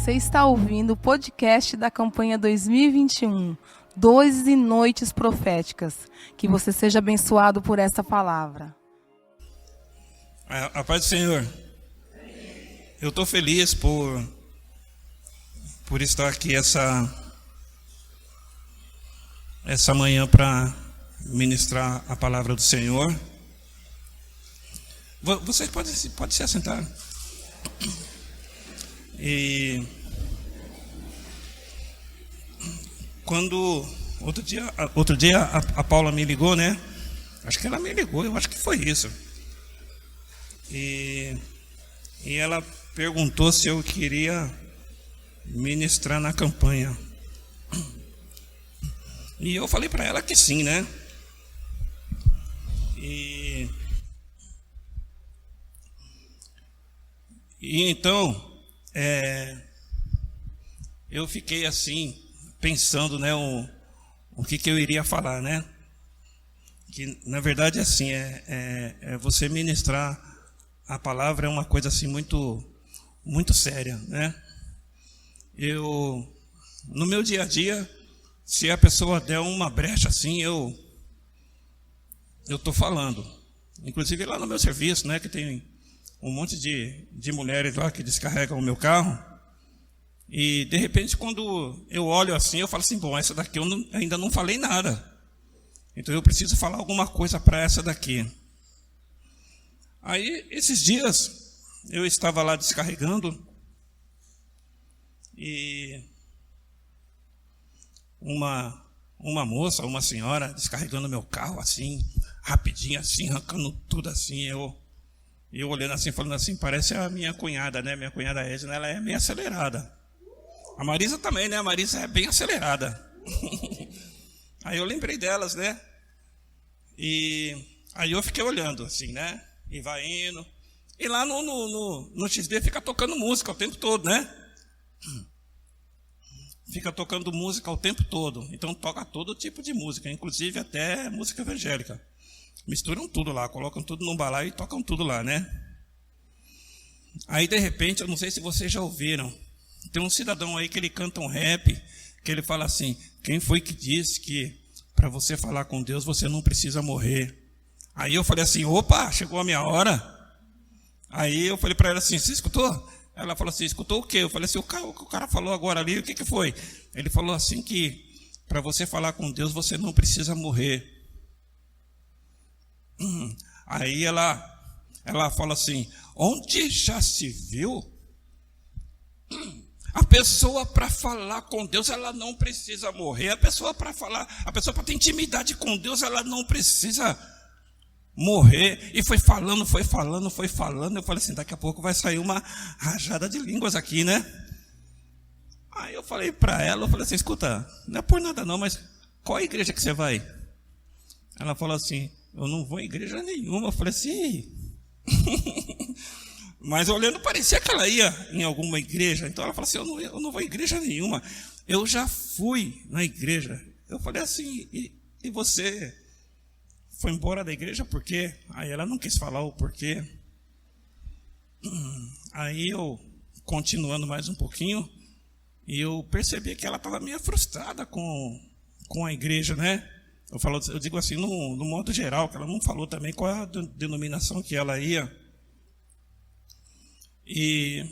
Você está ouvindo o podcast da campanha 2021, 12 Noites Proféticas. Que você seja abençoado por essa palavra. A paz do Senhor. Eu estou feliz por estar aqui essa manhã para ministrar a palavra do Senhor. Vocês podem se assentar. E quando outro dia a Paula me ligou, né? Acho que ela me ligou, eu acho que foi isso. E ela perguntou se eu queria ministrar na campanha. E eu falei para ela que sim, né? E então eu fiquei assim pensando, né, o que eu iria falar, né? Que na verdade assim você ministrar a palavra é uma coisa assim muito séria, né? No meu dia a dia, se a pessoa der uma brecha assim, eu tô falando. Inclusive lá no meu serviço, né, que tem um monte de mulheres lá que descarregam o meu carro. E de repente quando eu olho assim, eu falo assim, bom, essa daqui eu ainda não falei nada. Então eu preciso falar alguma coisa para essa daqui. Aí esses dias eu estava lá descarregando e uma moça, uma senhora descarregando meu carro assim, rapidinho assim, arrancando tudo assim, eu olhando assim, falando assim, parece a minha cunhada, né? Minha cunhada Edna, ela é meio acelerada. A Marisa também, né? A Marisa é bem acelerada. Aí eu lembrei delas, né? E aí eu fiquei olhando assim, né? E vai indo. E lá no XD fica tocando música o tempo todo, né? Fica tocando música o tempo todo. Então toca todo tipo de música, inclusive até música evangélica. Misturam tudo lá, colocam tudo num balaio e tocam tudo lá, né? Aí de repente, eu não sei se vocês já ouviram, tem um cidadão aí que ele canta um rap, que ele fala assim, quem foi que disse que para você falar com Deus você não precisa morrer? Aí eu falei assim, opa, chegou a minha hora. Aí eu falei para ela assim, você escutou? Ela falou assim, escutou o quê? Eu falei assim, o que o cara falou agora ali, o que foi? Ele falou assim que para você falar com Deus você não precisa morrer. Aí ela fala assim, onde já se viu? A pessoa para falar com Deus, ela não precisa morrer. A pessoa para ter intimidade com Deus, ela não precisa morrer. E foi falando. Eu falei assim, daqui a pouco vai sair uma rajada de línguas aqui, né? Aí eu falei para ela, assim, escuta, não é por nada não, mas qual a igreja que você vai? Ela falou assim, eu não vou em igreja nenhuma. Eu falei assim, mas olhando parecia que ela ia em alguma igreja. Então ela falou assim, eu não vou em igreja nenhuma. Eu já fui na igreja. Eu falei assim, e você foi embora da igreja por quê? Aí ela não quis falar o porquê. Aí eu, continuando mais um pouquinho, e eu percebi que ela estava meio frustrada com a igreja, né? Eu digo assim, no modo geral, que ela não falou também qual é a denominação que ela ia. E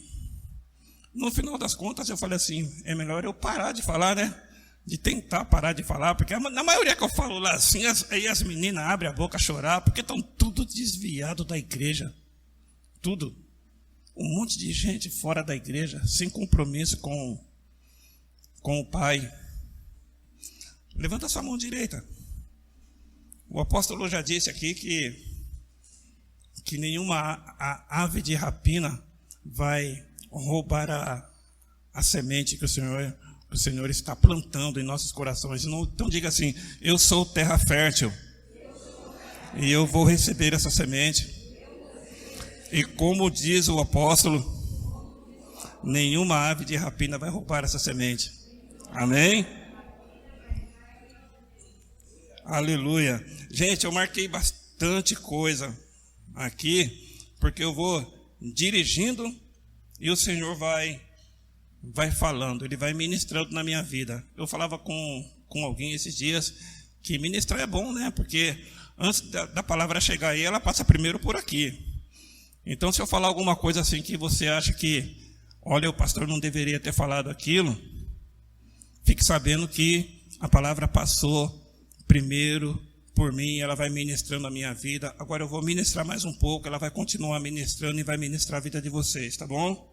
no final das contas eu falei assim, é melhor eu parar de falar, né? De tentar parar de falar, porque na maioria que eu falo lá assim, aí as meninas abrem a boca a chorar, porque estão tudo desviado da igreja. Tudo. Um monte de gente fora da igreja, sem compromisso com o Pai. Levanta sua mão direita. O apóstolo já disse aqui que nenhuma ave de rapina vai roubar a semente que o Senhor está plantando em nossos corações. Então diga assim, eu sou terra fértil e eu vou receber essa semente. E como diz o apóstolo, nenhuma ave de rapina vai roubar essa semente. Amém? Aleluia. Gente, eu marquei bastante coisa aqui, porque eu vou dirigindo e o Senhor vai vai falando, ele vai ministrando na minha vida. Eu falava com alguém esses dias que ministrar é bom, né? Porque antes da palavra chegar aí, ela passa primeiro por aqui. Então, se eu falar alguma coisa assim que você acha que, olha, o pastor não deveria ter falado aquilo, fique sabendo que a palavra passou primeiro por mim, ela vai ministrando a minha vida. Agora eu vou ministrar mais um pouco, ela vai continuar ministrando e vai ministrar a vida de vocês, tá bom?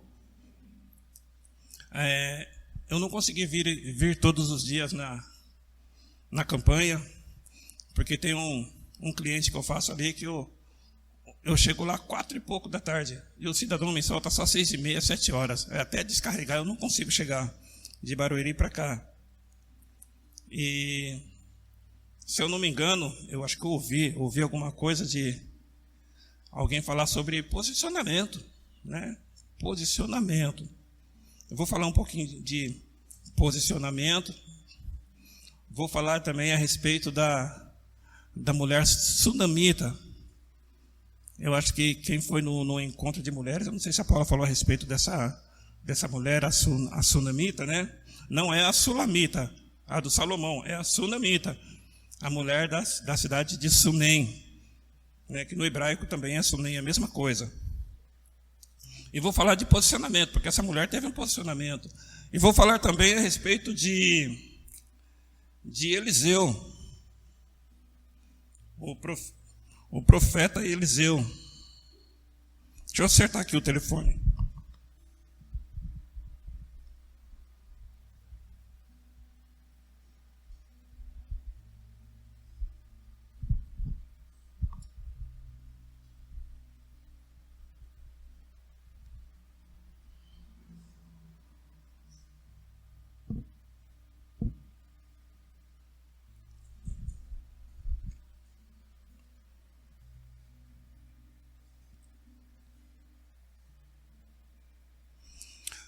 Eu não consegui vir todos os dias na campanha, porque tem um cliente que eu faço ali que eu chego lá 4 e pouco da tarde, e o cidadão me solta só 6h30, 7 horas. Até descarregar eu não consigo chegar de Barueri para cá. E, se eu não me engano, eu acho que eu ouvi alguma coisa de alguém falar sobre posicionamento, né? Posicionamento. Eu vou falar um pouquinho de posicionamento. Vou falar também a respeito da mulher sunamita. Eu acho que quem foi no encontro de mulheres, eu não sei se a Paula falou a respeito dessa mulher, a sunamita, né? Não é a sulamita, a do Salomão, é a sunamita, a mulher da cidade de Sunem, né? Que no hebraico também é Sunem, é a mesma coisa. E vou falar de posicionamento, porque essa mulher teve um posicionamento. E vou falar também a respeito de Eliseu, o profeta Eliseu. Deixa eu acertar aqui o telefone.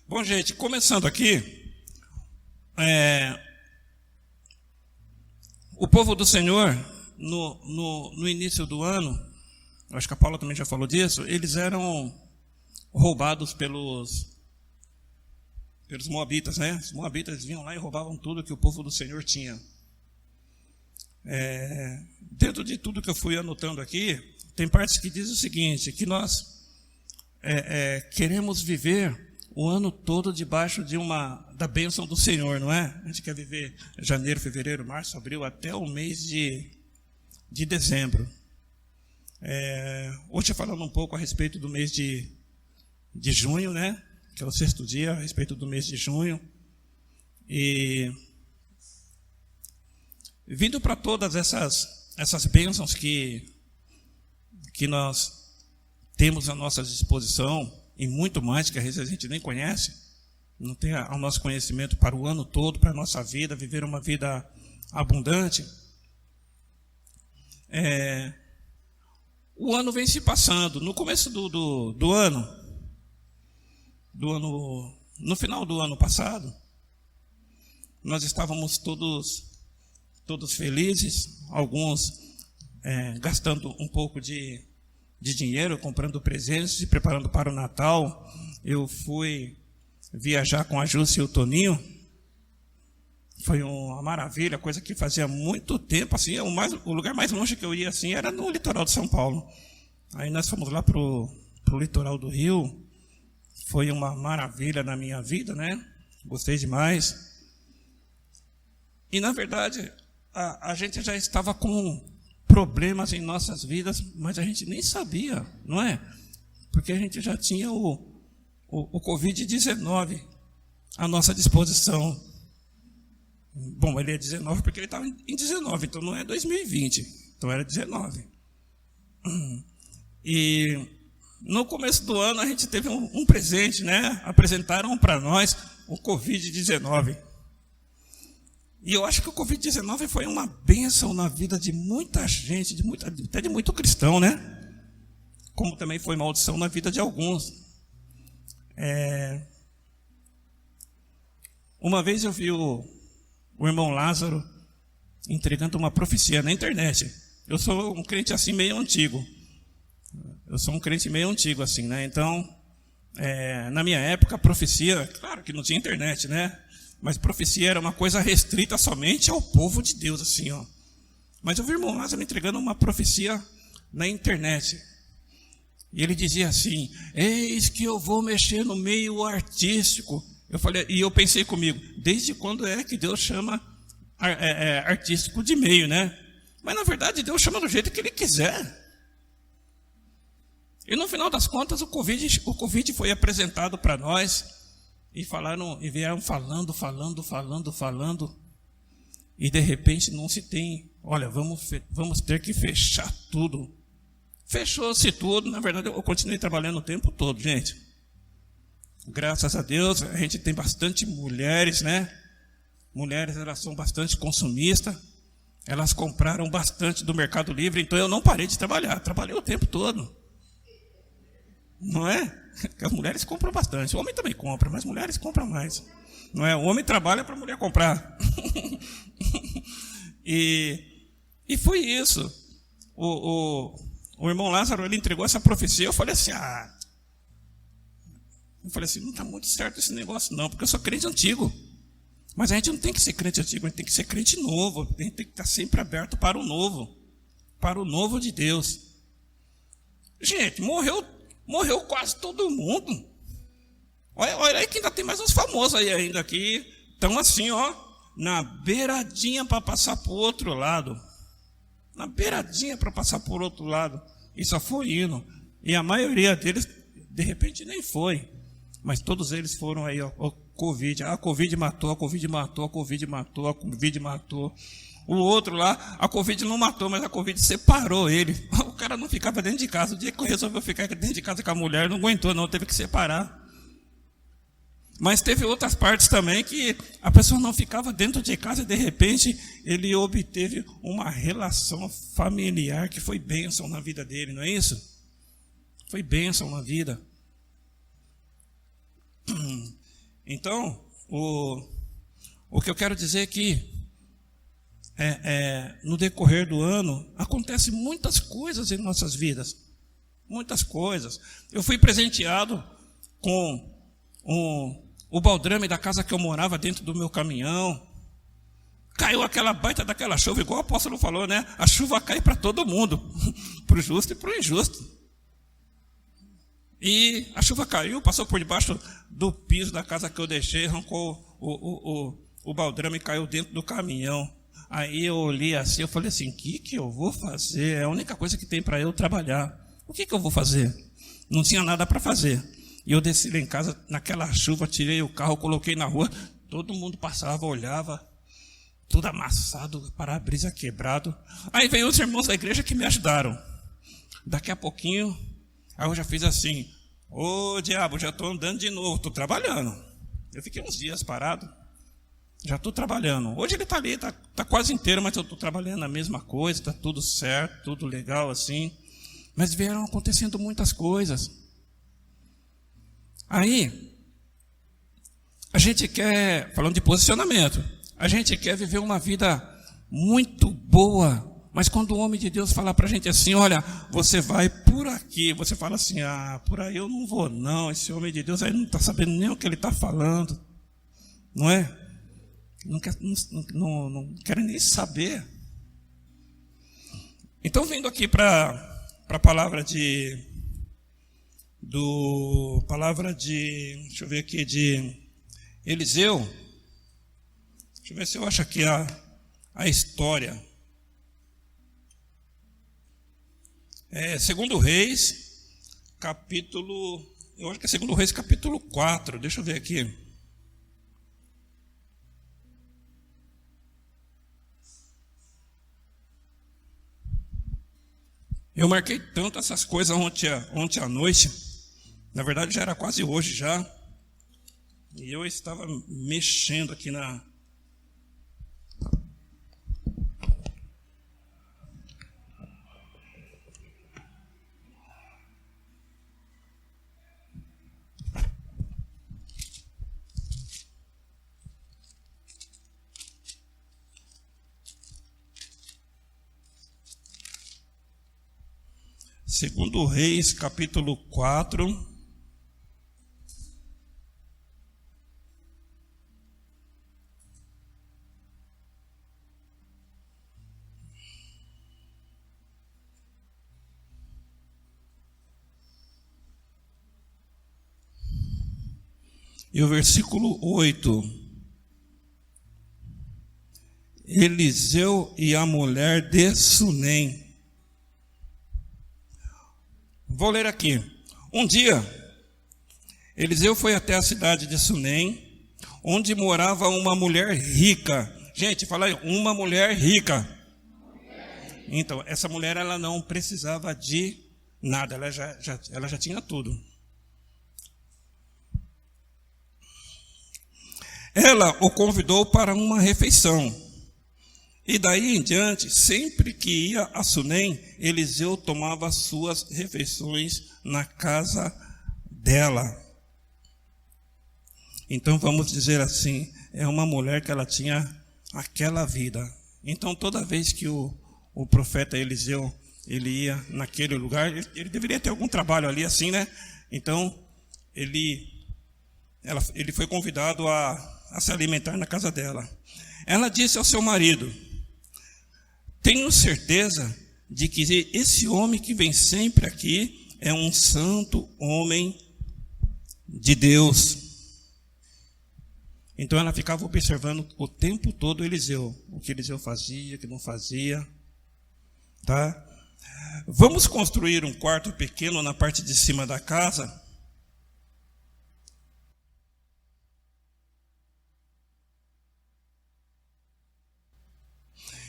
Bom, gente, começando aqui, o povo do Senhor, no início do ano, acho que a Paula também já falou disso, eles eram roubados pelos moabitas, né? Os moabitas vinham lá e roubavam tudo que o povo do Senhor tinha. Dentro de tudo que eu fui anotando aqui, tem partes que dizem o seguinte, que nós queremos viver o ano todo debaixo da bênção do Senhor, não é? A gente quer viver janeiro, fevereiro, março, abril, até o mês de dezembro. Hoje falando um pouco a respeito do mês de junho, né? Que é o 6º dia, a respeito do mês de junho. E vindo para todas essas bênçãos que nós temos à nossa disposição, e muito mais, que às vezes a gente nem conhece, não tem ao nosso conhecimento para o ano todo, para a nossa vida, viver uma vida abundante. O ano vem se passando. No começo do ano, no final do ano passado, nós estávamos todos felizes, alguns gastando um pouco de dinheiro, comprando presentes, se preparando para o Natal. Eu fui viajar com a Júcia e o Toninho. Foi uma maravilha, coisa que fazia muito tempo, assim, o lugar mais longe que eu ia, assim, era no litoral de São Paulo. Aí nós fomos lá para o litoral do Rio. Foi uma maravilha na minha vida, né? Gostei demais. E, na verdade, a gente já estava com problemas em nossas vidas, mas a gente nem sabia, não é? Porque a gente já tinha o Covid-19 à nossa disposição. Bom, ele é 19 porque ele estava em 19, então não é 2020, então era 19. E no começo do ano a gente teve um presente, né? Apresentaram para nós o Covid-19. E eu acho que o Covid-19 foi uma bênção na vida de muita gente, até de muito cristão, né? Como também foi maldição na vida de alguns. Uma vez eu vi o irmão Lázaro entregando uma profecia na internet. Eu sou um crente assim meio antigo. Eu sou um crente meio antigo assim, né? Então, Na minha época, a profecia, claro que não tinha internet, né? Mas profecia era uma coisa restrita somente ao povo de Deus, assim, ó. Mas eu vi o irmão Lázaro me entregando uma profecia na internet. E ele dizia assim: eis que eu vou mexer no meio artístico. E eu pensei comigo, desde quando é que Deus chama artístico de meio, né? Mas na verdade Deus chama do jeito que Ele quiser. E no final das contas o Covid foi apresentado para nós e vieram falando. E de repente não se tem, olha, vamos ter que fechar tudo. Fechou-se tudo, na verdade eu continuei trabalhando o tempo todo, gente. Graças a Deus, a gente tem bastante mulheres, né? Mulheres, elas são bastante consumistas. Elas compraram bastante do Mercado Livre, então eu não parei de trabalhar. Trabalhei o tempo todo. Não é? Porque as mulheres compram bastante. O homem também compra, mas mulheres compram mais. Não é? O homem trabalha para a mulher comprar. E foi isso. O irmão Lázaro, ele entregou essa profecia. Eu falei assim, não está muito certo esse negócio não, porque eu sou crente antigo. Mas a gente não tem que ser crente antigo, a gente tem que ser crente novo. A gente tem que estar sempre aberto para o novo de Deus. Gente, morreu quase todo mundo. Olha aí que ainda tem mais uns famosos aí ainda aqui. Estão assim, ó, na beiradinha para passar para o outro lado. Na beiradinha para passar por outro lado. E só foi indo. E a maioria deles, de repente, nem foi. Mas todos eles foram aí, ó, Covid. A Covid matou, a Covid matou, a Covid matou, a Covid matou. O outro lá, a Covid não matou, mas a Covid separou ele. O cara não ficava dentro de casa. O dia que resolveu ficar dentro de casa com a mulher, não aguentou não, teve que separar. Mas teve outras partes também que a pessoa não ficava dentro de casa e de repente ele obteve uma relação familiar que foi bênção na vida dele, não é isso? Foi bênção na vida. Então, o que eu quero dizer é que no decorrer do ano acontecem muitas coisas em nossas vidas. Muitas coisas. Eu fui presenteado com o baldrame da casa que eu morava dentro do meu caminhão. Caiu aquela baita daquela chuva, igual o apóstolo falou, né? A chuva cai para todo mundo, para o justo e para o injusto. E a chuva caiu, passou por debaixo do piso da casa que eu deixei, arrancou o baldrame e caiu dentro do caminhão. Aí eu olhei assim, eu falei assim, o que eu vou fazer? É a única coisa que tem para eu trabalhar. O que eu vou fazer? Não tinha nada para fazer. E eu desci lá em casa, naquela chuva, tirei o carro, coloquei na rua, todo mundo passava, olhava, tudo amassado, para-brisa quebrado. Aí veio os irmãos da igreja que me ajudaram. Daqui a pouquinho, aí eu já fiz assim, ô diabo, já estou andando de novo, estou trabalhando. Eu fiquei uns dias parado, já estou trabalhando. Hoje ele está ali, está quase inteiro, mas eu estou trabalhando a mesma coisa, está tudo certo, tudo legal assim. Mas vieram acontecendo muitas coisas. Aí, a gente quer, falando de posicionamento, a gente quer viver uma vida muito boa, mas quando o homem de Deus fala para a gente assim, olha, você vai por aqui, você fala assim, por aí eu não vou não, esse homem de Deus aí não está sabendo nem o que ele está falando, não é? Não quero nem saber. Então, vindo aqui para a palavra de... deixa eu ver aqui, de Eliseu. Deixa eu ver se eu acho aqui a história. Segundo Reis, capítulo, eu acho que é Segundo Reis, capítulo 4. Deixa eu ver aqui. Eu marquei tanto essas coisas ontem à noite. Na verdade, já era quase hoje já. E eu estava mexendo aqui na... Segundo Reis, capítulo 4. E o versículo 8. Eliseu e a mulher de Sunem. Vou ler aqui. Um dia, Eliseu foi até a cidade de Sunem, onde morava uma mulher rica. Gente, fala aí, uma mulher rica. Então, essa mulher, ela não precisava de nada, ela já tinha tudo. Ela o convidou para uma refeição. E daí em diante, sempre que ia a Sunem, Eliseu tomava suas refeições na casa dela. Então vamos dizer assim, é uma mulher que ela tinha aquela vida. Então toda vez que o profeta Eliseu, ele ia naquele lugar, ele deveria ter algum trabalho ali assim, né? Então ele foi convidado a se alimentar na casa dela. Ela disse ao seu marido: tenho certeza de que esse homem que vem sempre aqui é um santo homem de Deus. Então ela ficava observando o tempo todo Eliseu, o que Eliseu fazia, o que não fazia, tá? Vamos construir um quarto pequeno na parte de cima da casa.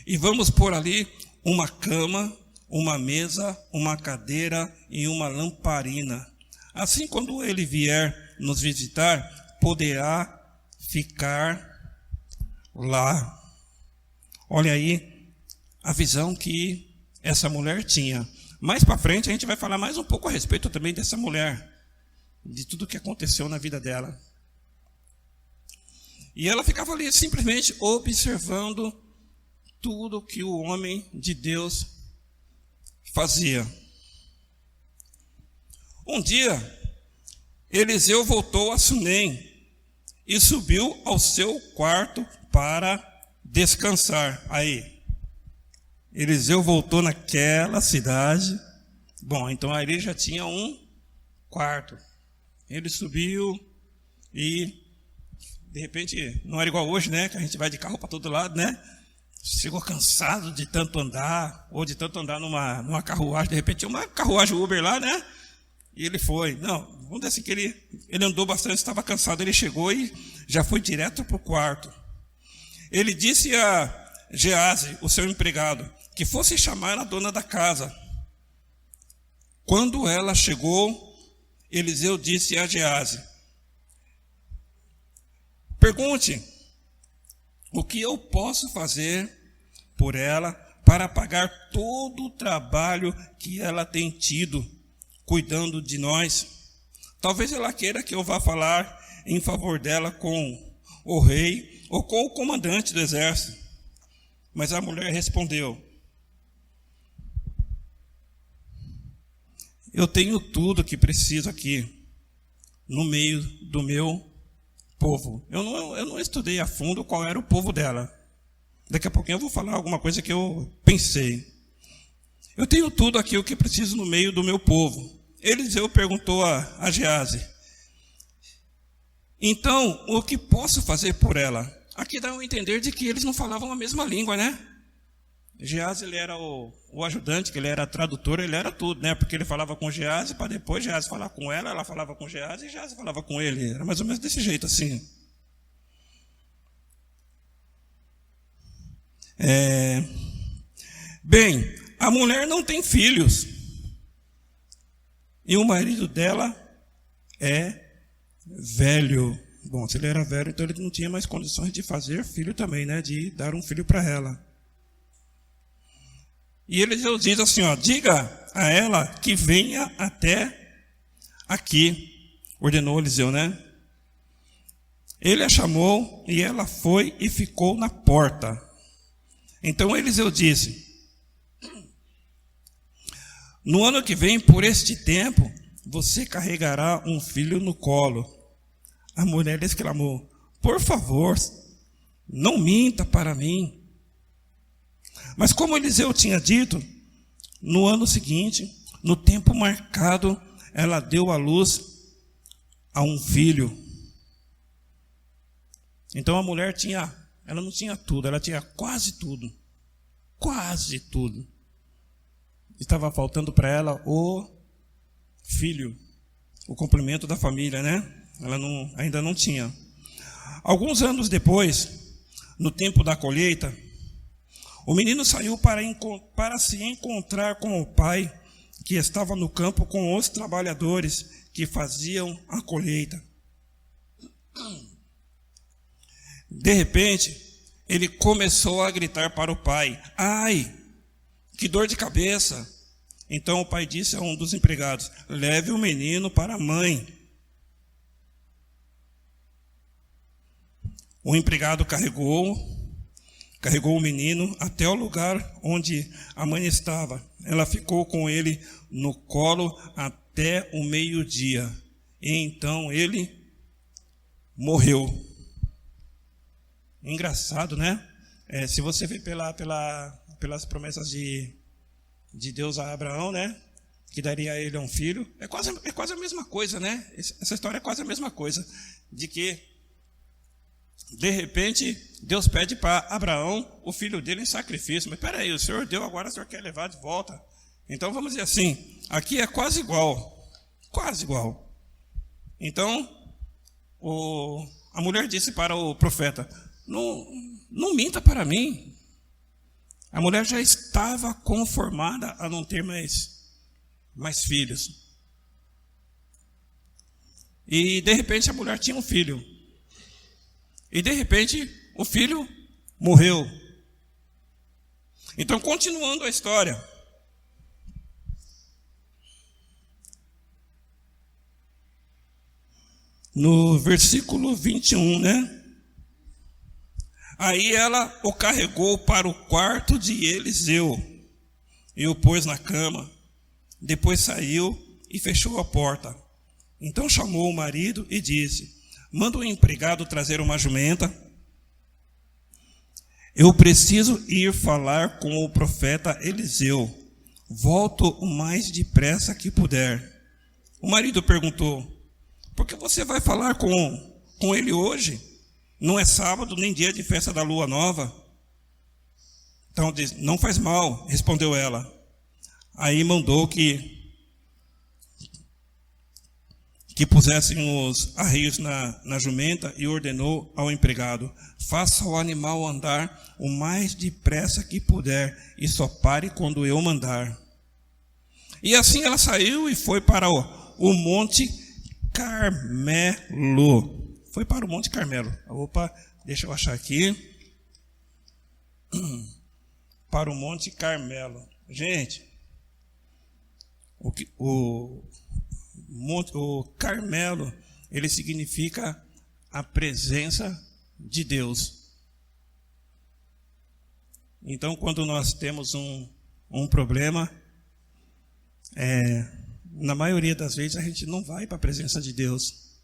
E vamos pôr ali uma cama, uma mesa, uma cadeira e uma lamparina. Assim, quando ele vier nos visitar, poderá ficar lá. Olha aí a visão que essa mulher tinha. Mais para frente a gente vai falar mais um pouco a respeito também dessa mulher, de tudo que aconteceu na vida dela. E ela ficava ali simplesmente observando tudo que o homem de Deus fazia. Um dia, Eliseu voltou a Sunem e subiu ao seu quarto para descansar. Aí, Eliseu voltou naquela cidade. Bom, então aí ele já tinha um quarto. Ele subiu e, de repente, não era igual hoje, né? Que a gente vai de carro para todo lado, né? Chegou cansado de tanto andar, ou de tanto andar numa carruagem, de repente uma carruagem Uber lá, né? E ele foi. Não, vamos dizer assim que ele andou bastante, estava cansado, ele chegou e já foi direto para o quarto. Ele disse a Geazi, o seu empregado, que fosse chamar a dona da casa. Quando ela chegou, Eliseu disse a Geazi: pergunte o que eu posso fazer por ela para pagar todo o trabalho que ela tem tido cuidando de nós. Talvez ela queira que eu vá falar em favor dela com o rei ou com o comandante do exército. Mas a mulher respondeu: eu tenho tudo que preciso aqui, no meio do meu povo. Eu não estudei a fundo qual era o povo dela. Daqui a pouquinho eu vou falar alguma coisa que eu pensei. Eu tenho tudo aqui o que preciso no meio do meu povo. Eliseu perguntou a Geazi: então, o que posso fazer por ela? Aqui dá a entender de que eles não falavam a mesma língua, né? Geazi, ele era o ajudante, que ele era tradutor, ele era tudo, né? Porque ele falava com Geazi, para depois Geazi falar com ela falava com Geazi e Geazi falava com ele. Era mais ou menos desse jeito, assim. Bem, a mulher não tem filhos. E o marido dela é velho. Bom, se ele era velho, então ele não tinha mais condições de fazer filho também, né? De dar um filho para ela. E ele diz assim, ó: diga a ela que venha até aqui. Ordenou Eliseu, né? Ele a chamou e ela foi e ficou na porta. Então Eliseu disse: no ano que vem, por este tempo, você carregará um filho no colo. A mulher exclamou: por favor, não minta para mim. Mas como Eliseu tinha dito, no ano seguinte, no tempo marcado, ela deu à luz a um filho. Então a mulher ela não tinha tudo, ela tinha quase tudo. Quase tudo. Estava faltando para ela o filho, o complemento da família, né? Ela ainda não tinha. Alguns anos depois, no tempo da colheita, o menino saiu para se encontrar com o pai, que estava no campo com os trabalhadores que faziam a colheita. De repente, ele começou a gritar para o pai: ai, que dor de cabeça! Então o pai disse a um dos empregados: leve o menino para a mãe. O empregado carregou o menino até o lugar onde a mãe estava. Ela ficou com ele no colo até o meio-dia. E então ele morreu. Engraçado, né? Se você vê pelas promessas de Deus a Abraão, né? Que daria a ele um filho. É quase a mesma coisa, né? Essa história é quase a mesma coisa. De que, de repente, Deus pede para Abraão o filho dele em sacrifício. Mas espera aí, o Senhor deu, agora o Senhor quer levar de volta. Então vamos dizer assim, aqui é quase igual. Quase igual. Então, a mulher disse para o profeta: não minta para mim. A mulher já estava conformada a não ter mais filhos. E de repente a mulher tinha um filho. E de repente o filho morreu. Então, continuando a história. No versículo 21, né? Aí ela o carregou para o quarto de Eliseu e o pôs na cama. Depois saiu e fechou a porta. Então chamou o marido e disse: manda o empregado trazer uma jumenta. Eu preciso ir falar com o profeta Eliseu. Volto o mais depressa que puder. O marido perguntou: por que você vai falar com ele hoje? Não é sábado, nem dia de festa da lua nova. Então diz: não faz mal, respondeu ela. Aí mandou que pusessem os arreios na jumenta e ordenou ao empregado: faça o animal andar o mais depressa que puder e só pare quando eu mandar. E assim ela saiu e foi para o Monte Carmelo. Foi para o Monte Carmelo. Opa, deixa eu achar aqui. Para o Monte Carmelo. Gente, o Carmelo, ele significa a presença de Deus. Então, quando nós temos um problema, na maioria das vezes a gente não vai para a presença de Deus,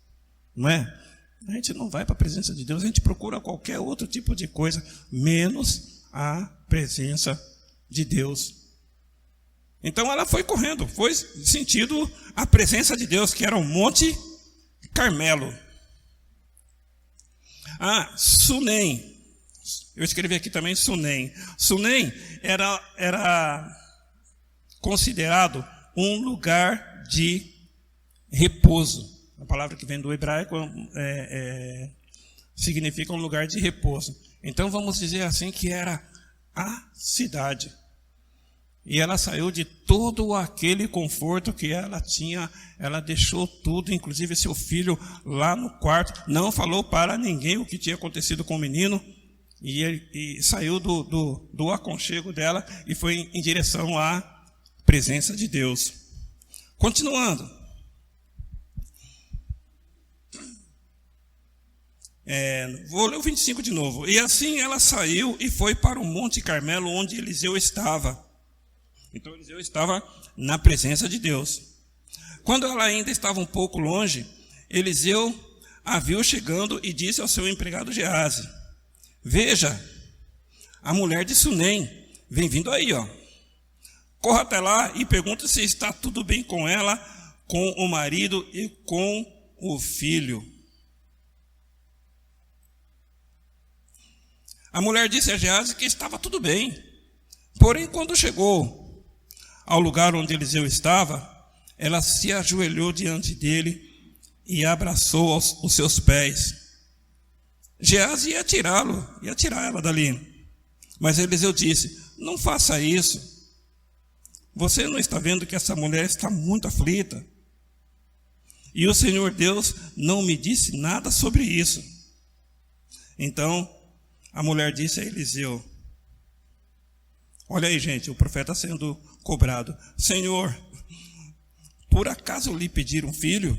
não é? A gente não vai para a presença de Deus, a gente procura qualquer outro tipo de coisa, menos a presença de Deus. Então ela foi correndo, foi sentindo a presença de Deus, que era o Monte Carmelo. Sunem. Eu escrevi aqui também Sunem. Sunem era considerado um lugar de repouso. A palavra que vem do hebraico significa um lugar de repouso. Então vamos dizer assim que era a cidade. E ela saiu de todo aquele conforto que ela tinha, ela deixou tudo, inclusive seu filho lá no quarto, não falou para ninguém o que tinha acontecido com o menino, e saiu do aconchego dela e foi em direção à presença de Deus. Continuando. Vou ler o 25 de novo. E assim ela saiu e foi para o Monte Carmelo, onde Eliseu estava. Então Eliseu estava na presença de Deus. Quando ela ainda estava um pouco longe, Eliseu a viu chegando e disse ao seu empregado Geazi: veja, a mulher de Sunem vem vindo aí, ó. Corra até lá e pergunta se está tudo bem com ela, com o marido e com o filho. A mulher disse a Geazi que estava tudo bem. Porém, quando chegou ao lugar onde Eliseu estava, ela se ajoelhou diante dele e abraçou os seus pés. Geazi ia tirar ela dali. Mas Eliseu disse: não faça isso. Você não está vendo que essa mulher está muito aflita? E o Senhor Deus não me disse nada sobre isso. Então a mulher disse a Eliseu: olha aí, gente, o profeta sendo cobrado. Senhor, por acaso lhe pedir um filho?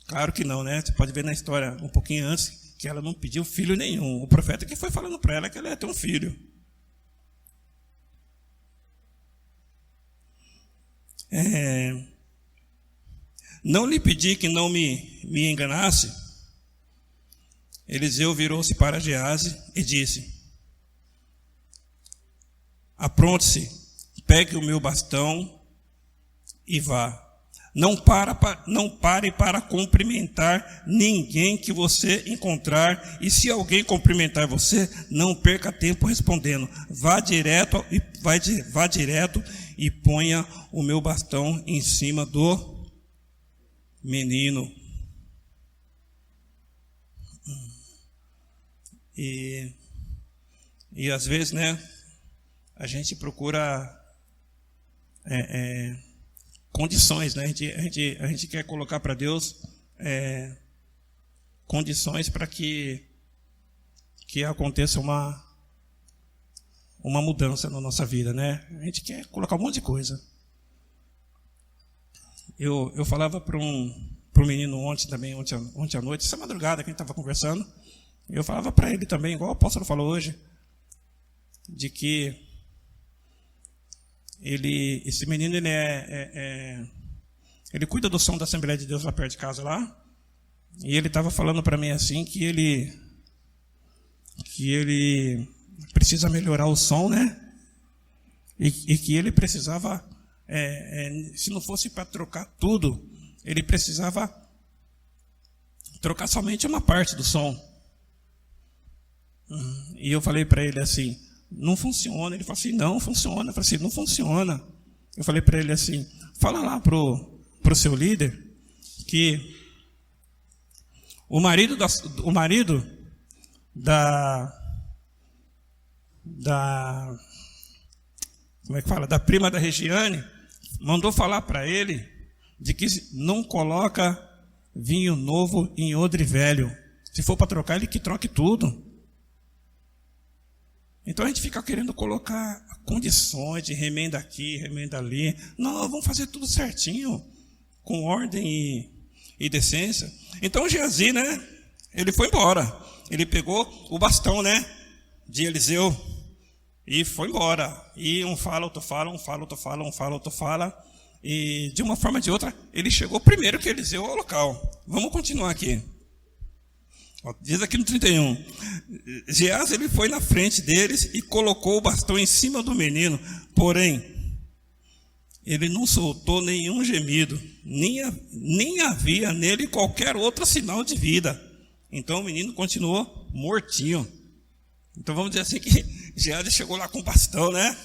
Claro que não, né? Você pode ver na história um pouquinho antes que ela não pediu filho nenhum. O profeta que foi falando para ela que ela ia ter um filho. Não lhe pedi que não me enganasse. Eliseu virou-se para Geazi e disse: apronte-se, pegue o meu bastão e vá. Não pare para cumprimentar ninguém que você encontrar, e se alguém cumprimentar você, não perca tempo respondendo. Vá direto e ponha o meu bastão em cima do menino. E às vezes, né, a gente procura condições, né? A gente quer colocar para Deus condições para que aconteça uma mudança na nossa vida, né? A gente quer colocar um monte de coisa. Eu falava para um menino ontem à noite, essa madrugada que a gente estava conversando, eu falava para ele também, igual o apóstolo falou hoje, de que esse menino ele cuida do som da Assembleia de Deus lá perto de casa lá, e ele estava falando para mim assim que ele precisa melhorar o som, né? E que ele precisava, se não fosse para trocar tudo, ele precisava trocar somente uma parte do som. E eu falei para ele assim: não funciona. Ele falou assim: não funciona. Eu falei assim: não funciona. Eu falei para ele assim: fala lá pro seu líder que o marido da como é que fala? Da prima da Regiane mandou falar para ele de que não coloca vinho novo em odre velho. Se for para trocar, ele que troque tudo. Então a gente fica querendo colocar condições de remenda aqui, remenda ali. Não, vamos fazer tudo certinho, com ordem e decência. Então o Geazi, né, ele foi embora. Ele pegou o bastão, né, de Eliseu e foi embora. E um fala, outro fala, um fala, outro fala, um fala, outro fala. E de uma forma ou de outra, ele chegou primeiro que Eliseu ao local. Vamos continuar aqui. Diz aqui no 31, Geazi ele foi na frente deles e colocou o bastão em cima do menino, porém, ele não soltou nenhum gemido, nem havia nele qualquer outro sinal de vida. Então o menino continuou mortinho. Então vamos dizer assim que Geazi chegou lá com o bastão, né?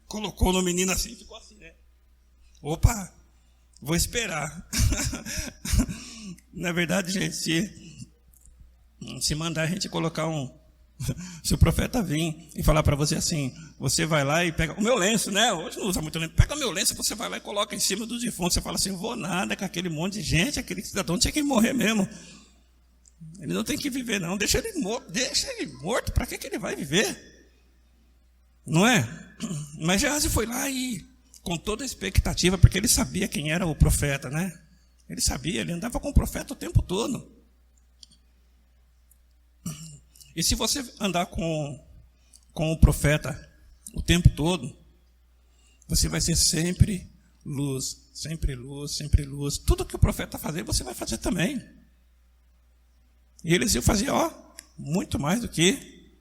Colocou no menino assim, ficou assim, né? Opa, vou esperar. Na verdade, gente, se mandar a gente colocar se o profeta vir e falar para você assim, você vai lá e pega o meu lenço, né? Hoje não usa muito lenço. Pega o meu lenço, você vai lá e coloca em cima do defunto. Você fala assim: vou nada com aquele monte de gente, aquele cidadão tinha que morrer mesmo. Ele não tem que viver, não. Deixa ele morto. Para que ele vai viver? Não é? Mas Geazi foi lá e com toda a expectativa, porque ele sabia quem era o profeta, né? Ele sabia, ele andava com o profeta o tempo todo. E se você andar com o profeta o tempo todo, você vai ser sempre luz, sempre luz, sempre luz. Tudo que o profeta fazer, você vai fazer também. E Eliseu fazia, muito mais do que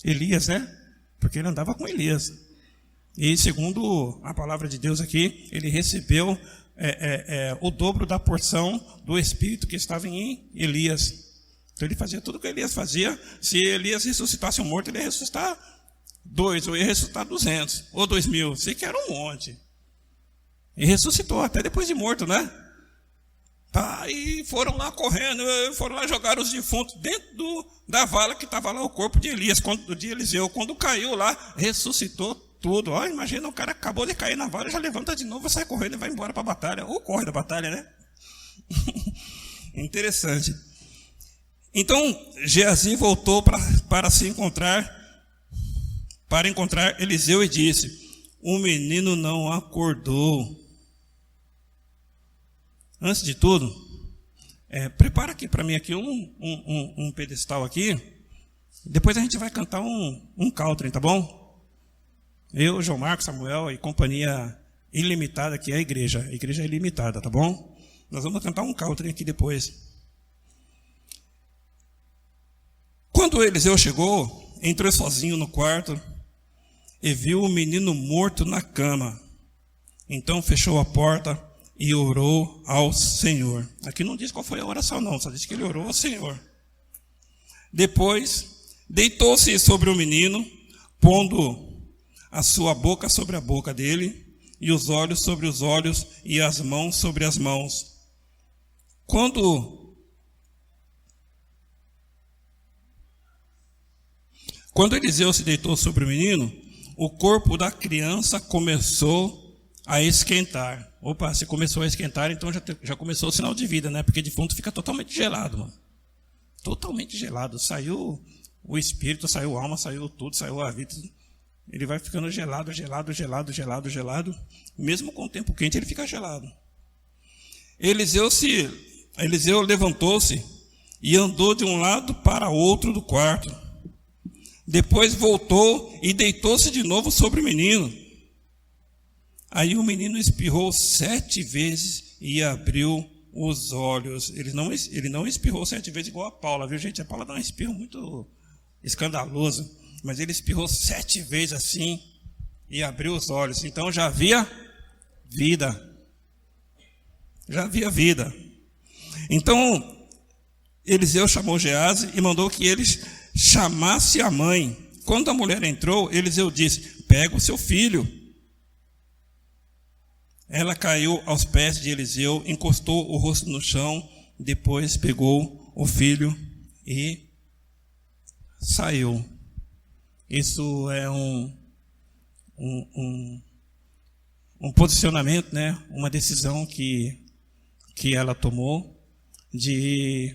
Elias, né? Porque ele andava com Elias. E segundo a palavra de Deus aqui, ele recebeu o dobro da porção do Espírito que estava em Elias. Então ele fazia tudo o que Elias fazia. Se Elias ressuscitasse um morto, ele ia ressuscitar 2, ou ia ressuscitar 200, ou 2000. Sei que era um monte. E ressuscitou, até depois de morto, né? Tá, e foram lá correndo, foram lá jogar os defuntos dentro da vala que estava lá o corpo de Elias, de Eliseu. Quando caiu lá, ressuscitou tudo. Ó, imagina, o cara acabou de cair na vala, já levanta de novo, sai correndo e vai embora para a batalha. Ou corre da batalha, né? Interessante. Então, Geazi voltou para encontrar Eliseu e disse: o menino não acordou. Antes de tudo, prepara aqui para mim aqui um pedestal aqui. Depois a gente vai cantar um country, tá bom? Eu, João Marcos, Samuel e companhia ilimitada, que é a igreja. A igreja é ilimitada, tá bom? Nós vamos cantar um country aqui depois. Quando Eliseu chegou, entrou sozinho no quarto e viu o menino morto na cama. Então fechou a porta e orou ao Senhor. Aqui não diz qual foi a oração, não, só diz que ele orou ao Senhor. Depois, deitou-se sobre o menino, pondo a sua boca sobre a boca dele, e os olhos sobre os olhos, e as mãos sobre as mãos. Quando Eliseu se deitou sobre o menino, o corpo da criança começou a esquentar. Opa, se começou a esquentar, então já começou o sinal de vida, né? Porque defunto fica totalmente gelado, mano. Totalmente gelado. Saiu o espírito, saiu a alma, saiu tudo, saiu a vida. Ele vai ficando gelado, gelado, gelado, gelado, gelado. Mesmo com o tempo quente, ele fica gelado. Eliseu levantou-se e andou de um lado para outro do quarto. Depois voltou e deitou-se de novo sobre o menino. Aí o menino espirrou 7 vezes e abriu os olhos. Ele não espirrou 7 vezes igual a Paula, viu, gente? A Paula dá um espirro muito escandaloso. Mas ele espirrou 7 vezes assim e abriu os olhos. Então já havia vida. Já havia vida. Então Eliseu chamou Geazi e mandou que eles chamasse a mãe. Quando a mulher entrou, Eliseu disse: pega o seu filho. Ela caiu aos pés de Eliseu, encostou o rosto no chão, depois pegou o filho e saiu. Isso é um posicionamento, né? Uma decisão que ela tomou de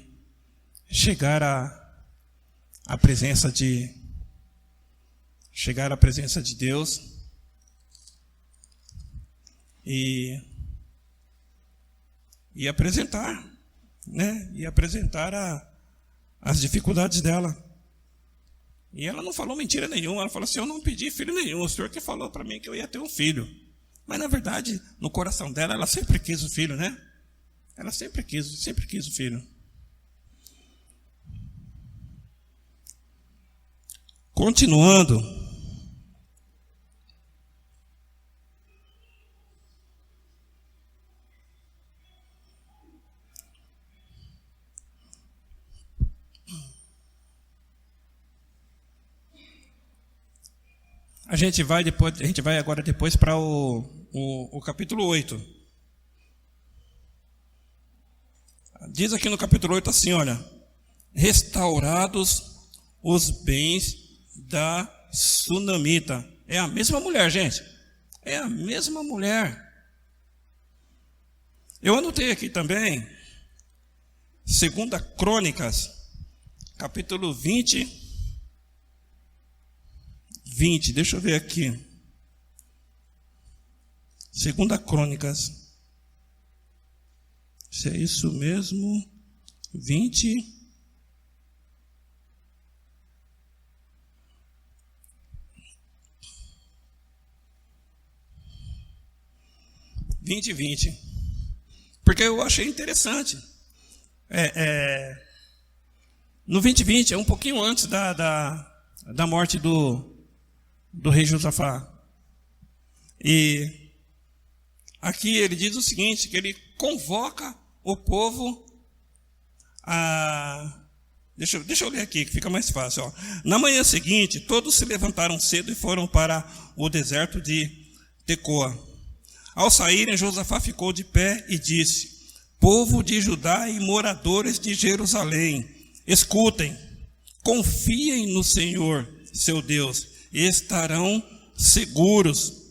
chegar à presença de Deus. E apresentar, né? E apresentar as dificuldades dela. E ela não falou mentira nenhuma. Ela falou assim: eu não pedi filho nenhum. O Senhor que falou para mim que eu ia ter um filho. Mas na verdade, no coração dela, ela sempre quis o filho, né? Ela sempre quis o filho. Continuando. A gente vai agora depois para o capítulo 8. Diz aqui no capítulo 8 assim, olha: restaurados os bens da sunamita. É a mesma mulher, gente. É a mesma mulher. Eu anotei aqui também 2 Crônicas, capítulo 20, deixa eu ver aqui. 2 Crônicas. Se é isso mesmo. 20. Porque eu achei interessante. No 2020, é um pouquinho antes da morte do rei Josafá. E aqui ele diz o seguinte, que ele convoca o povo a Deixa eu ler aqui, que fica mais fácil. Ó. Na manhã seguinte, todos se levantaram cedo e foram para o deserto de Tecoa. Ao saírem, Josafá ficou de pé e disse: povo de Judá e moradores de Jerusalém, escutem, confiem no Senhor, seu Deus, e estarão seguros.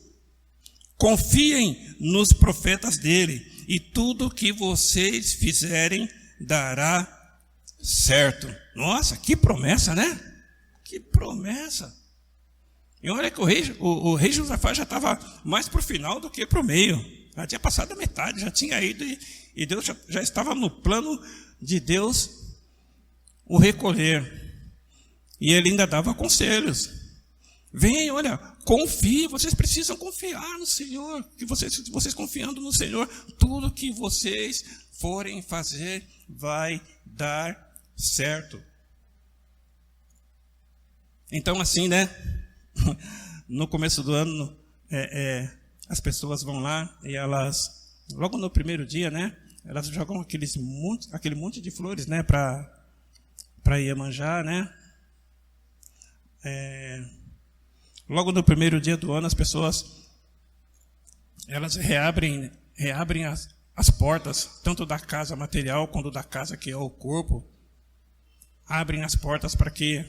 Confiem nos profetas dele, e tudo que vocês fizerem dará certo. Nossa, que promessa, né? Que promessa. E olha que o rei Josafá já estava mais para o final do que para o meio. Já tinha passado a metade, já tinha ido e Deus já estava no plano de Deus o recolher. E ele ainda dava conselhos. Vem, olha, confie, vocês precisam confiar no Senhor. Que vocês confiando no Senhor, tudo que vocês forem fazer vai dar certo. Então, assim, né? No começo do ano, as pessoas vão lá e elas, logo no primeiro dia, né? Elas jogam aquele monte de flores, né? Para Iemanjá, né? Logo no primeiro dia do ano, as pessoas elas reabrem as portas, tanto da casa material quanto da casa que é o corpo. Abrem as portas para que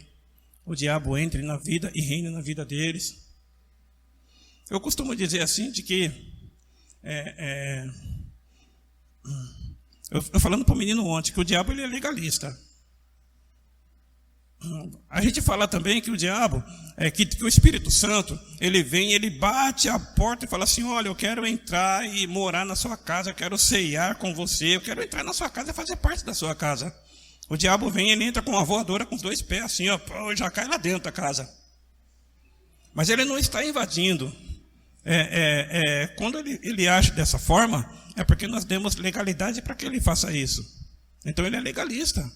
o diabo entre na vida e reine na vida deles. Eu costumo dizer assim, de que eu falando para o menino ontem, que o diabo ele é legalista. A gente fala também que o diabo, que o Espírito Santo, ele vem, ele bate a porta e fala assim: olha, eu quero entrar e morar na sua casa, eu quero ceiar com você, eu quero entrar na sua casa e fazer parte da sua casa. O diabo vem, ele entra com uma voadora com os dois pés assim, ó, já cai lá dentro da casa. Mas ele não está invadindo. Quando ele age dessa forma, é porque nós demos legalidade para que ele faça isso. Então ele é legalista.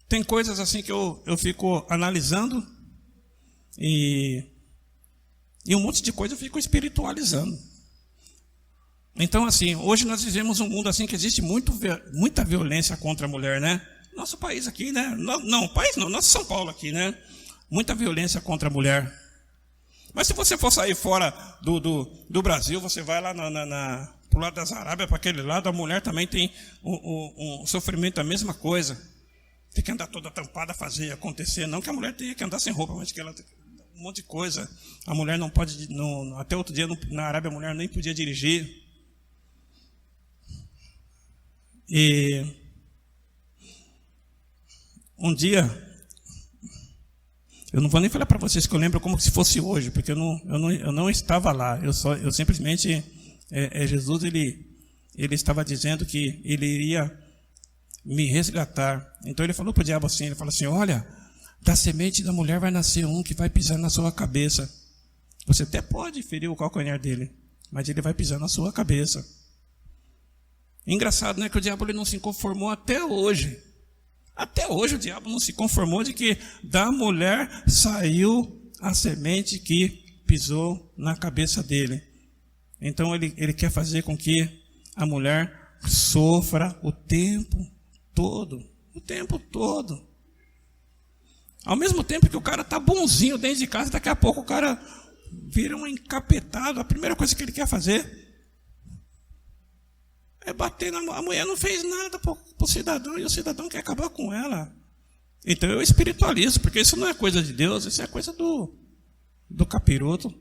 Tem coisas assim que eu fico analisando e um monte de coisa eu fico espiritualizando. Então, assim, hoje nós vivemos um mundo assim que existe muita violência contra a mulher, né? Nosso país aqui, né? Nosso São Paulo aqui, né? Muita violência contra a mulher. Mas se você for sair fora do Brasil, você vai lá pro lado das Arábias, para aquele lado, a mulher também tem um sofrimento, a mesma coisa. Tem que andar toda tampada, fazer acontecer. Não que a mulher tenha que andar sem roupa, mas que ela tem um monte de coisa. A mulher não pode, até outro dia na Arábia a mulher nem podia dirigir. E um dia, eu não vou nem falar para vocês que eu lembro como se fosse hoje, porque eu não estava lá. Eu simplesmente, Jesus ele estava dizendo que ele iria me resgatar. Então ele falou para o diabo assim, ele falou assim: olha, da semente da mulher vai nascer um que vai pisar na sua cabeça. Você até pode ferir o calcanhar dele, mas ele vai pisar na sua cabeça. Engraçado, né, que o diabo ele não se conformou até hoje. Até hoje o diabo não se conformou de que da mulher saiu a semente que pisou na cabeça dele. Então ele quer fazer com que a mulher sofra o tempo todo. O tempo todo. Ao mesmo tempo que o cara está bonzinho dentro de casa, daqui a pouco o cara vira um encapetado. A primeira coisa que ele quer fazer é bater na mulher. A mulher não fez nada para o cidadão e o cidadão quer acabar com ela. Então eu espiritualizo, porque isso não é coisa de Deus, isso é coisa do capiroto.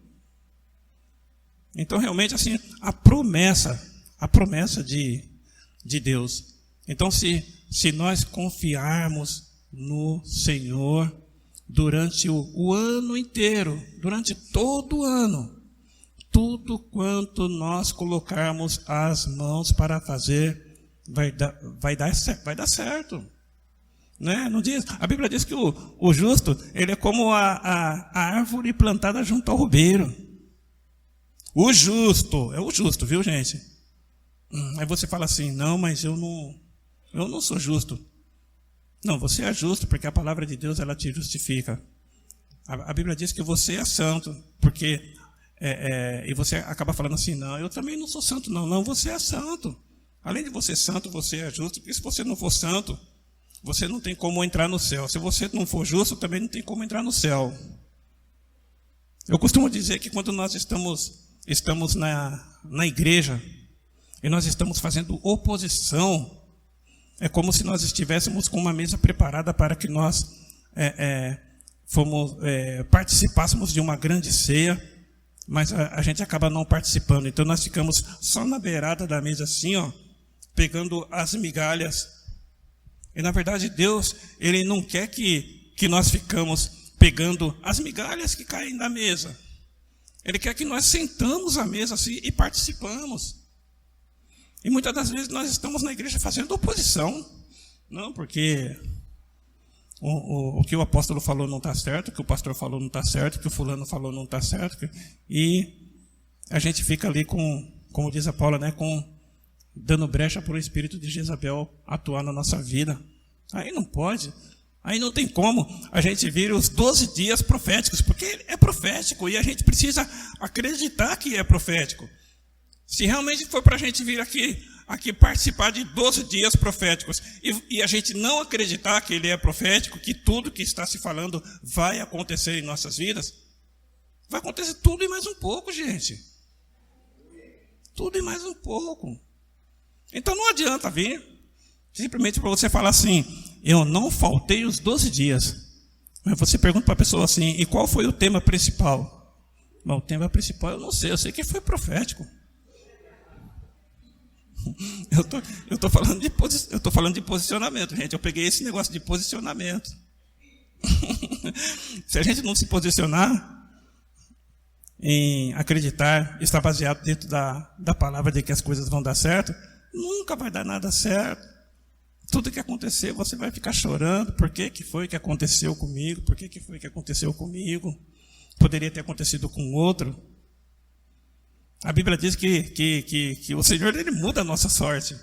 Então realmente assim, a promessa de Deus. Então se nós confiarmos no Senhor durante o ano inteiro, durante todo o ano, tudo quanto nós colocarmos as mãos para fazer, vai dar certo. Né? Não diz, a Bíblia diz que o justo, ele é como a árvore plantada junto ao ribeiro. O justo, é o justo, viu, gente? Aí você fala assim: não, mas eu não sou justo. Não, você é justo porque a palavra de Deus ela te justifica. A Bíblia diz que você é santo porque e você acaba falando assim, não, eu também não sou santo, não. Não, você é santo. Além de você ser santo, você é justo, porque se você não for santo, você não tem como entrar no céu. Se você não for justo, também não tem como entrar no céu. Eu costumo dizer que quando nós estamos na igreja e nós estamos fazendo oposição, é como se nós estivéssemos com uma mesa preparada para que nós participássemos de uma grande ceia, mas a gente acaba não participando. Então nós ficamos só na beirada da mesa assim, ó, pegando as migalhas. E na verdade Deus, Ele não quer que nós ficamos pegando as migalhas que caem da mesa. Ele quer que nós sentamos à mesa assim e participamos. E muitas das vezes nós estamos na igreja fazendo oposição. Não, porque o que o apóstolo falou não está certo, o que o pastor falou não está certo, o que o fulano falou não está certo. E a gente fica ali como diz a Paula, né, dando brecha para o espírito de Jezabel atuar na nossa vida. Aí não pode. Aí não tem como a gente vir os 12 dias proféticos, porque é profético e a gente precisa acreditar que é profético. Se realmente for para a gente vir aqui participar de 12 dias proféticos e a gente não acreditar que ele é profético, que tudo que está se falando vai acontecer em nossas vidas, vai acontecer tudo e mais um pouco, gente. Tudo e mais um pouco. Então não adianta vir simplesmente para você falar assim, eu não faltei os 12 dias. Mas você pergunta para a pessoa assim, e qual foi o tema principal? Bom, o tema principal eu não sei, eu sei que foi profético. Eu tô falando de posicionamento, gente. Eu peguei esse negócio de posicionamento. Se a gente não se posicionar em acreditar, estar baseado dentro da palavra de que as coisas vão dar certo, nunca vai dar nada certo. Tudo que acontecer, você vai ficar chorando. Por que foi que aconteceu comigo? Por que foi que aconteceu comigo? Poderia ter acontecido com outro. A Bíblia diz que o Senhor, Ele muda a nossa sorte.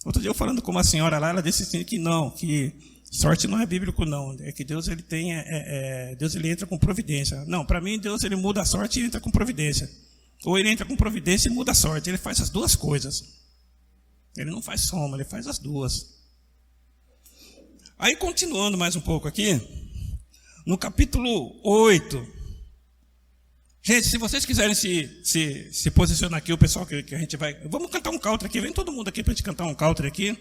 Outro dia eu falando com uma senhora lá, ela disse assim que não, que sorte não é bíblico não. É que Deus, Ele tem, Deus, Ele entra com providência. Não, para mim Deus, Ele muda a sorte e entra com providência. Ou Ele entra com providência e muda a sorte. Ele faz as duas coisas. Ele não faz soma, Ele faz as duas. Aí, continuando mais um pouco aqui, no capítulo 8. Gente, se vocês quiserem se posicionar aqui, o pessoal que a gente vai... Vamos cantar um country aqui, vem todo mundo aqui para a gente cantar um country aqui.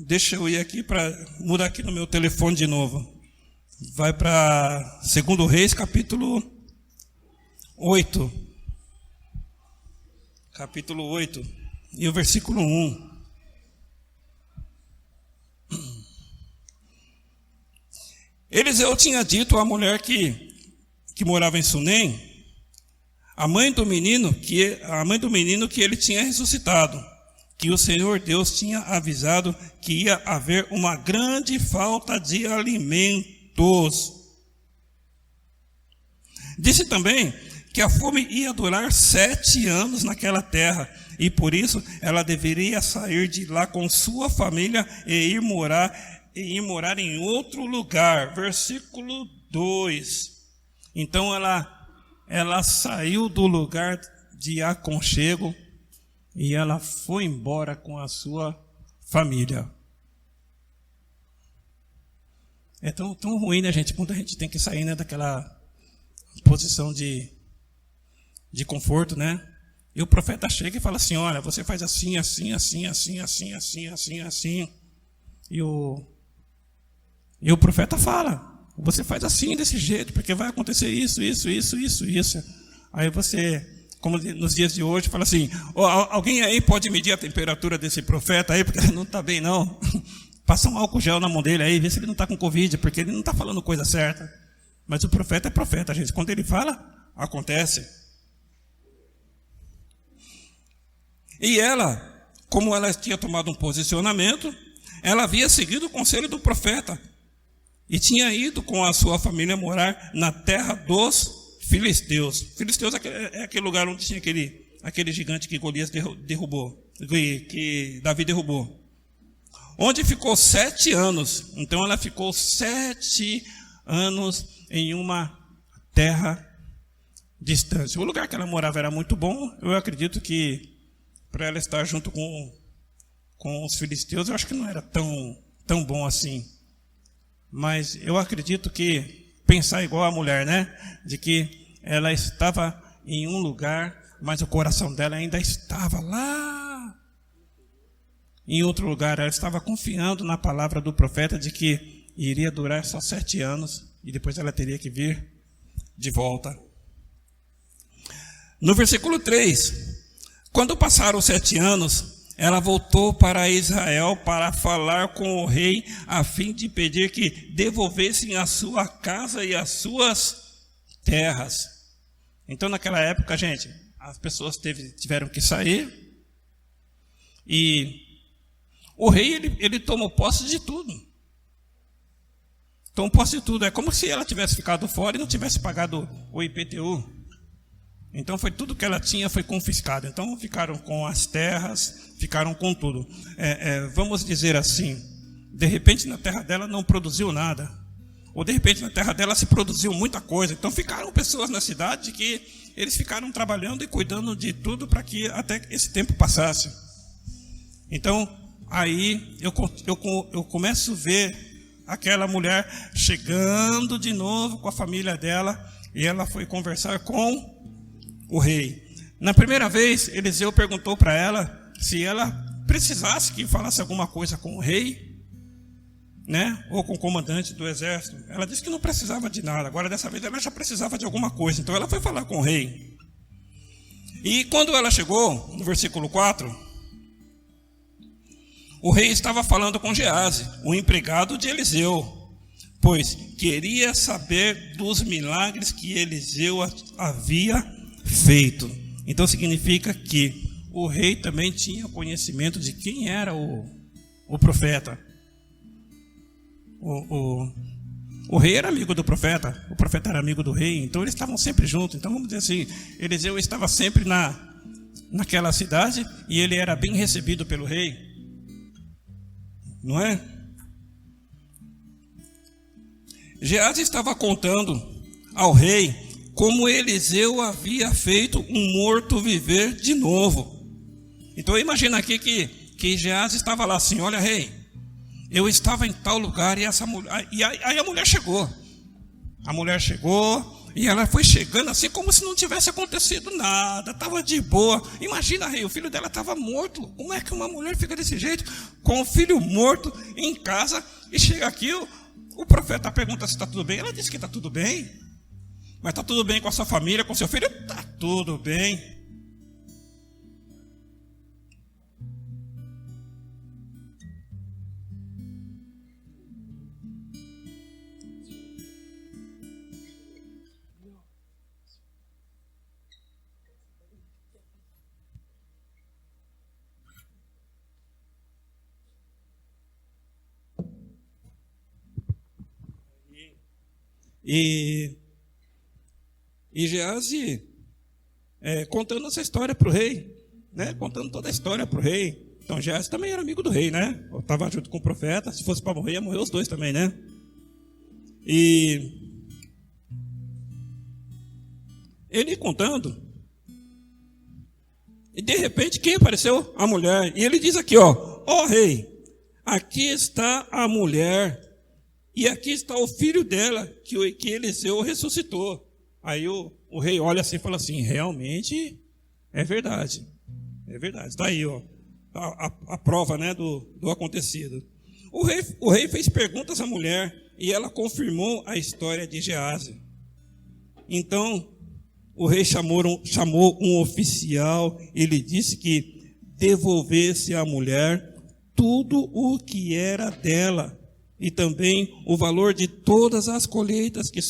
Deixa eu ir aqui para mudar aqui no meu telefone de novo. Vai para 2 Reis, capítulo 8. Capítulo 8, e o versículo 1. Eliseu tinha dito à mulher que morava em Sunem, a mãe do menino que ele tinha ressuscitado, que o Senhor Deus tinha avisado que ia haver uma grande falta de alimentos. Disse também que a fome ia durar 7 anos naquela terra, e por isso ela deveria sair de lá com sua família e ir morar em outro lugar. Versículo 2. Então ela saiu do lugar de aconchego e ela foi embora com a sua família. É tão ruim, né, gente? Quando a gente tem que sair, né, daquela posição de conforto, né? E o profeta chega e fala assim, olha, você faz assim, assim, assim, assim, assim, assim, assim, assim. E o profeta fala, você faz assim, desse jeito, porque vai acontecer isso, isso, isso, isso, isso. Aí você, como nos dias de hoje, fala assim, alguém aí pode medir a temperatura desse profeta aí, porque ele não está bem não. Passa um álcool gel na mão dele aí, vê se ele não está com Covid, porque ele não está falando coisa certa. Mas o profeta é profeta, gente. Quando ele fala, acontece. E ela, como ela tinha tomado um posicionamento, ela havia seguido o conselho do profeta e tinha ido com a sua família morar na terra dos filisteus. Filisteus é aquele lugar onde tinha aquele gigante que Golias derrubou, que Davi derrubou. onde ficou 7 anos. Então ela ficou 7 anos em uma terra distante. O lugar que ela morava era muito bom. Eu acredito que para ela estar junto com os filisteus, eu acho que não era tão bom assim. Mas eu acredito que pensar igual a mulher, né? De que ela estava em um lugar, mas o coração dela ainda estava lá em outro lugar. Ela estava confiando na palavra do profeta de que iria durar só 7 anos e depois ela teria que vir de volta. No versículo 3, quando passaram 7 anos, ela voltou para Israel para falar com o rei, a fim de pedir que devolvessem a sua casa e as suas terras. Então, naquela época, gente, as pessoas tiveram que sair, e o rei, ele tomou posse de tudo. Tomou posse de tudo. É como se ela tivesse ficado fora e não tivesse pagado o IPTU. Então, tudo que ela tinha foi confiscado. Então, ficaram com as terras, ficaram com tudo. Vamos dizer assim, de repente na terra dela não produziu nada. Ou de repente na terra dela se produziu muita coisa. Então, ficaram pessoas na cidade que eles ficaram trabalhando e cuidando de tudo para que até esse tempo passasse. Então, aí eu começo a ver aquela mulher chegando de novo com a família dela, e ela foi conversar com o rei. Na primeira vez, Eliseu perguntou para ela se ela precisasse que falasse alguma coisa com o rei, né, ou com o comandante do exército. Ela disse que não precisava de nada. Agora, dessa vez, ela já precisava de alguma coisa. Então, ela foi falar com o rei. E quando ela chegou, no versículo 4, o rei estava falando com Geazi, o empregado de Eliseu, pois queria saber dos milagres que Eliseu havia feito. Então significa que o rei também tinha conhecimento de quem era o profeta. O rei era amigo do profeta, o profeta era amigo do rei, então eles estavam sempre juntos. Então vamos dizer assim, Eliseu estava sempre naquela cidade e ele era bem recebido pelo rei, não é? Geazi estava contando ao rei como Eliseu havia feito um morto viver de novo. Então imagina aqui que Geazi estava lá assim: olha, rei, eu estava em tal lugar e essa mulher, e aí a mulher chegou. A mulher chegou e ela foi chegando assim como se não tivesse acontecido nada, estava de boa. Imagina, rei, o filho dela estava morto. Como é que uma mulher fica desse jeito, com o filho morto em casa, e chega aqui, o profeta pergunta se está tudo bem. Ela disse que está tudo bem. Mas está tudo bem com a sua família, com seu filho? Está tudo bem. E Geazi contando essa história para o rei, né? Contando toda a história para o rei. Então Geazi também era amigo do rei, né? Estava junto com o profeta. Se fosse para morrer, ia morrer os dois também, né? E ele contando, e de repente quem apareceu? A mulher. E ele diz aqui, ó rei, aqui está a mulher, e aqui está o filho dela, que Eliseu ressuscitou. Aí o rei olha assim e fala assim: realmente é verdade. É verdade. Está aí, a prova, né, do acontecido. O rei fez perguntas à mulher e ela confirmou a história de Geazi. Então o rei chamou um oficial e lhe disse que devolvesse à mulher tudo o que era dela, e também o valor de todas as colheitas que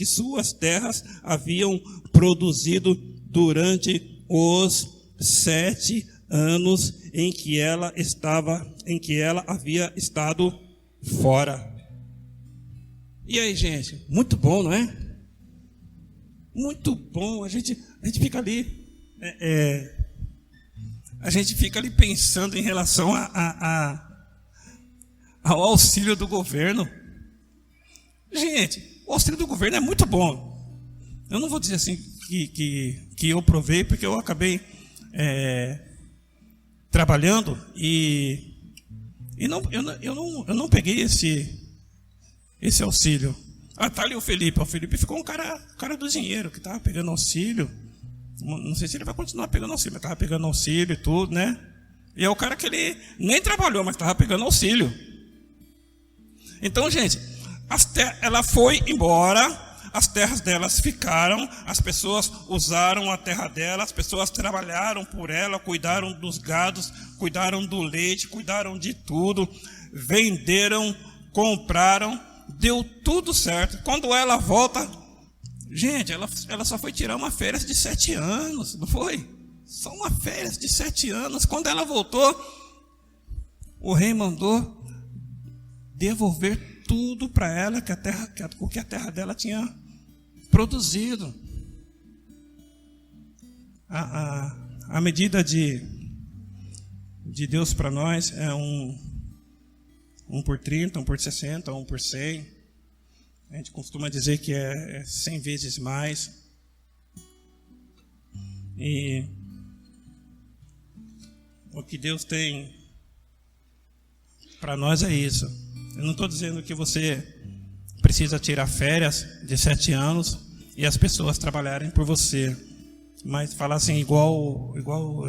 suas terras haviam produzido durante os 7 anos em que ela havia estado fora. E aí, gente, muito bom, não é? Muito bom. A gente fica ali, a gente fica ali pensando em relação ao auxílio do governo. Gente, o auxílio do governo é muito bom. Eu não vou dizer assim que eu provei, porque eu acabei trabalhando eu não peguei esse auxílio. Tá ali o Felipe. O Felipe ficou um cara do dinheiro, que estava pegando auxílio. Não sei se ele vai continuar pegando auxílio, mas estava pegando auxílio e tudo, né? E é o cara que ele nem trabalhou, mas estava pegando auxílio. Então, gente, ela foi embora, as terras delas ficaram, as pessoas usaram a terra dela, as pessoas trabalharam por ela, cuidaram dos gados, cuidaram do leite, cuidaram de tudo, venderam, compraram, deu tudo certo. Quando ela volta, gente, ela só foi tirar uma férias de 7 anos, não foi? Só uma férias de 7 anos. Quando ela voltou, o rei mandou devolver tudo para ela, o que a terra dela tinha produzido. A medida de Deus para nós é 1 por 30, 1 por 60, 1 por 100. A gente costuma dizer que é 100 vezes mais. E o que Deus tem para nós é isso. Eu não estou dizendo que você precisa tirar férias de 7 anos e as pessoas trabalharem por você, mas falar assim, igual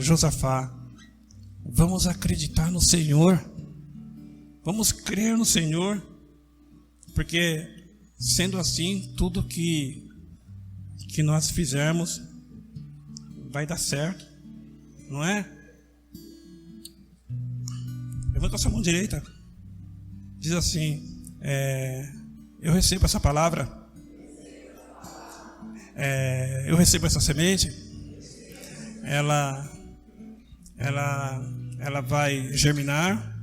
Josafá: vamos acreditar no Senhor, vamos crer no Senhor, porque sendo assim, tudo que nós fizermos vai dar certo, não é? Levanta a sua mão direita. Diz assim: eu recebo essa palavra, eu recebo essa semente, ela vai germinar,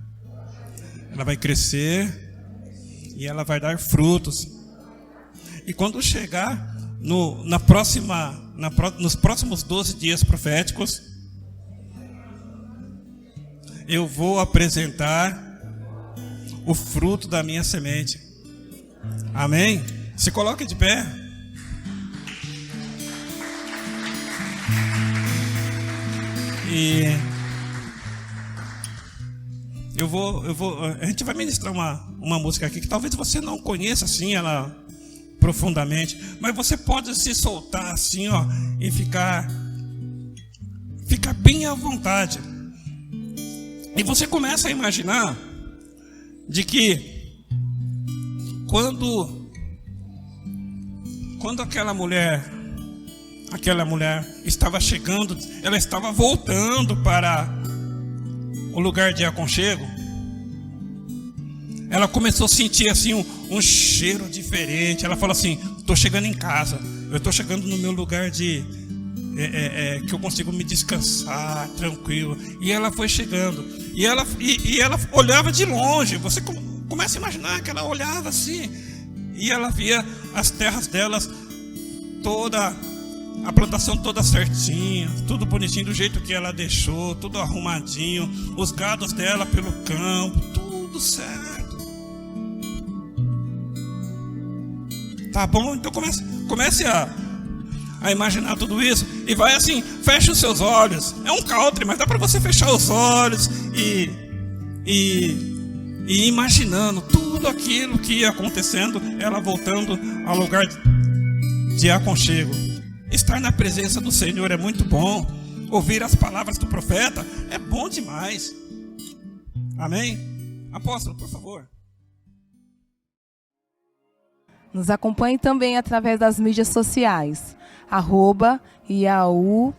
ela vai crescer e ela vai dar frutos. E quando chegar nos próximos 12 dias proféticos, eu vou apresentar o fruto da minha semente. Amém? Se coloque de pé. E a gente vai ministrar uma música aqui que talvez você não conheça assim ela profundamente, mas você pode se soltar assim, ó, e ficar bem à vontade. E você começa a imaginar de que quando aquela mulher estava chegando, ela estava voltando para o lugar de aconchego, ela começou a sentir assim um cheiro diferente. Ela falou assim: estou chegando em casa, eu estou chegando no meu lugar que eu consigo me descansar tranquilo. E ela foi chegando, e ela olhava de longe. Você começa a imaginar que ela olhava assim, e ela via as terras delas, toda a plantação toda certinha, tudo bonitinho do jeito que ela deixou, tudo arrumadinho, os gados dela pelo campo, tudo certo. Tá bom? Então comece a imaginar tudo isso e vai assim, feche os seus olhos. É um country, mas dá para você fechar os olhos e imaginando tudo aquilo que ia acontecendo, ela voltando ao lugar de aconchego. Estar na presença do Senhor é muito bom. Ouvir as palavras do profeta é bom demais. Amém? Apóstolo, por favor. Nos acompanhe também através das mídias sociais, @IAURP.